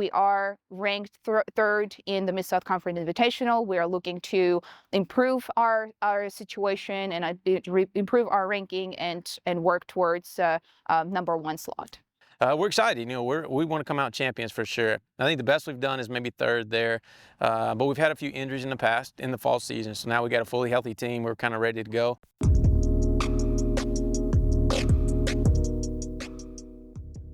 We are ranked third in the Mid-South Conference Invitational. We are looking to improve our situation and improve our ranking and work towards number one slot. We're excited. We want to come out champions for sure. I think the best we've done is maybe third there, but we've had a few injuries in the past in the fall season, so now we got a fully healthy team. We're kind of ready to go.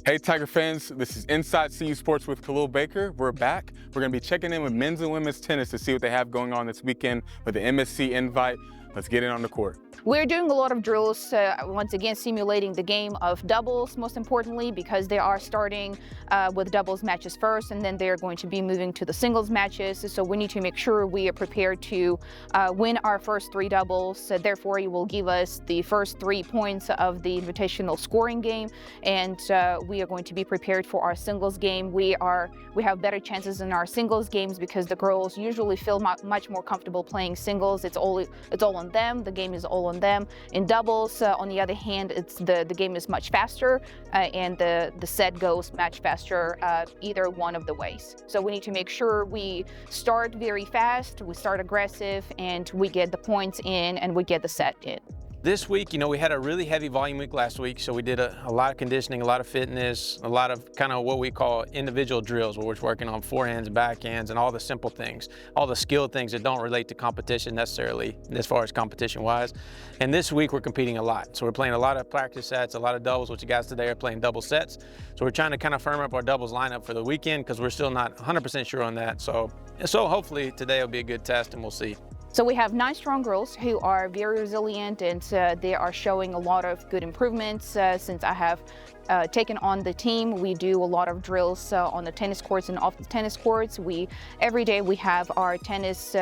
Hey Tiger fans, this is Inside CU Sports with Khalil Baker. We're back. We're going to be checking in with men's and women's tennis to see what they have going on this weekend with the MSC invite. Let's get in on the court. We're doing a lot of drills, once again simulating the game of doubles, most importantly, because they are starting with doubles matches first, and then they're going to be moving to the singles matches. So we need to make sure we are prepared to win our first three doubles. Therefore, it will give us the first 3 points of the invitational scoring game, and we are going to be prepared for our singles game. We have better chances in our singles games because the girls usually feel much more comfortable playing singles. It's all on them. The game is all on them. In doubles, on the other hand, the game is much faster and the set goes much faster either one of the ways. So we need to make sure we start very fast, we start aggressive, and we get the points in and we get the set in. This week, we had a really heavy volume week last week, so we did a lot of conditioning, a lot of fitness, a lot of kind of what we call individual drills, where we're working on forehands and backhands and all the simple things, all the skilled things that don't relate to competition necessarily, as far as competition-wise. And this week, we're competing a lot. So we're playing a lot of practice sets, a lot of doubles, which you guys today are playing double sets. So we're trying to kind of firm up our doubles lineup for the weekend because we're still not 100% sure on that. So hopefully today will be a good test, and we'll see. So we have 9 strong girls who are very resilient, and they are showing a lot of good improvements since I have taken on the team. We do a lot of drills on the tennis courts and off the tennis courts. Every day we have our tennis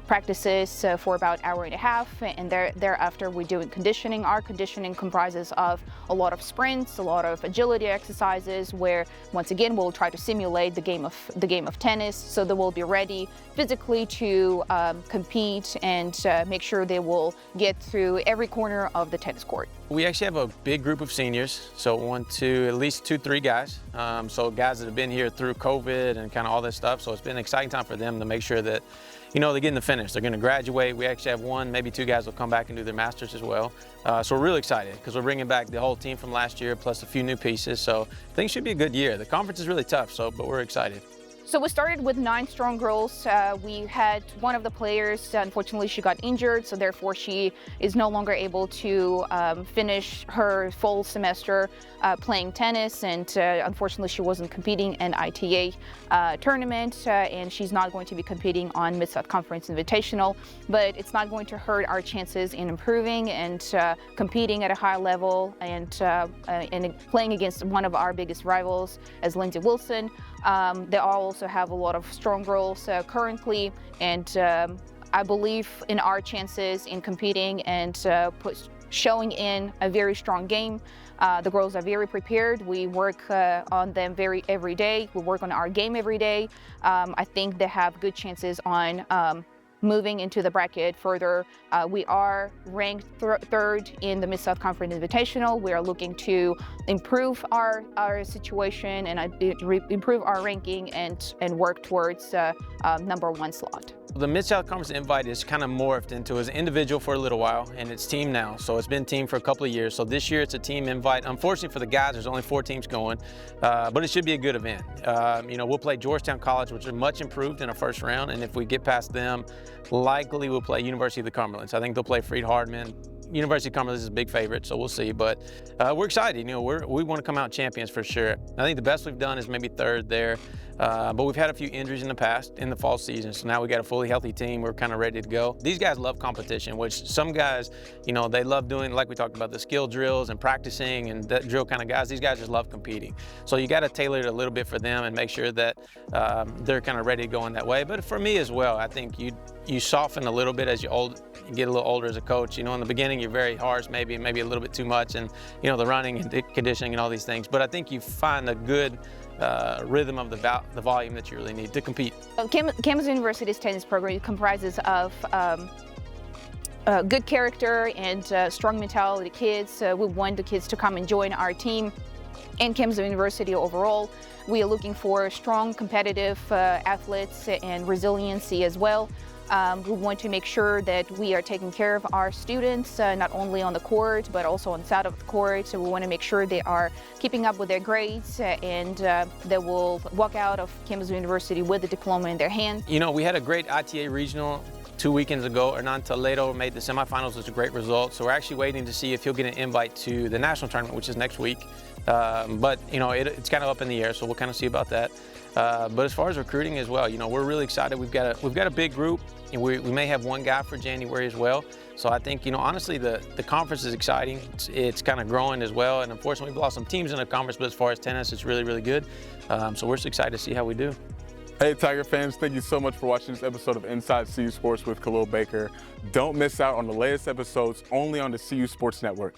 practices for about an hour and a half, and thereafter we're doing conditioning. Our conditioning comprises of a lot of sprints, a lot of agility exercises, where once again we'll try to simulate the game of tennis, so they will be ready physically to compete and make sure they will get through every corner of the tennis court. We actually have a big group of seniors, so at least 2-3 guys. So guys that have been here through COVID and kind of all this stuff. So it's been an exciting time for them to make sure that they get in the finish. They're going to graduate. We actually have 1, maybe 2 guys will come back and do their masters as well. So we're really excited because we're bringing back the whole team from last year plus a few new pieces. So I think it should be a good year. The conference is really tough, but we're excited. So we started with 9 strong girls. We had one of the players, unfortunately, she got injured, so therefore she is no longer able to finish her full semester playing tennis, and unfortunately she wasn't competing in ITA tournament, and she's not going to be competing on Mid-South Conference Invitational, but it's not going to hurt our chances in improving and competing at a high level and playing against one of our biggest rivals as Lindsay Wilson. They also have a lot of strong girls currently, and I believe in our chances in competing and showing in a very strong game. The girls are very prepared. We work on them every day. We work on our game every day. I think they have good chances on moving into the bracket further. We are ranked third in the Mid-South Conference Invitational. We are looking to improve our situation and improve our ranking and work towards number one slot. The Mid-South Conference invite is kind of morphed into as individual for a little while, and it's team now. So it's been team for a couple of years. So this year it's a team invite. Unfortunately for the guys, there's only 4 teams going, but it should be a good event. We'll play Georgetown College, which are much improved in our first round, and if we get past them, likely we'll play University of the Cumberlands. I think they'll play Freed Hardman. University of Cumberland is a big favorite, so we'll see. But we're excited. We want to come out champions for sure. I think the best we've done is maybe third there, but we've had a few injuries in the past in the fall season, so now we got a fully healthy team. We're kind of ready to go. These guys love competition, which some guys, they love doing, like we talked about, the skill drills and practicing and that drill kind of guys. These guys just love competing. So you got to tailor it a little bit for them and make sure that they're kind of ready to go in that way. But for me as well, I think you soften a little bit as you get a little older as a coach. In the beginning you're very harsh, maybe a little bit too much, and the running and conditioning and all these things. But I think you find a good rhythm of the volume that you really need to compete. Campbellsville University's tennis program comprises of good character and strong mentality kids. We want the kids to come and join our team. and Campbellsville University overall. We are looking for strong, competitive athletes and resiliency as well. We want to make sure that we are taking care of our students, not only on the court, but also on the side of the court. So we want to make sure they are keeping up with their grades and they will walk out of Campbellsville University with a diploma in their hand. You know, we had a great ITA regional 2 weekends ago. Hernan Toledo made the semifinals, which was a great result. So we're actually waiting to see if he'll get an invite to the national tournament, which is next week. But, you know, it's kind of up in the air, so we'll kind of see about that. But as far as recruiting as well, you know, we're really excited. We've got a big group, and we may have one guy for January as well. So I think, you know, honestly, the conference is exciting. It's kind of growing as well. And unfortunately, we've lost some teams in the conference, but as far as tennis, it's really, really good. So we're just excited to see how we do. Hey, Tiger fans, thank you so much for watching this episode of Inside CU Sports with Khalil Baker. Don't miss out on the latest episodes only on the CU Sports Network.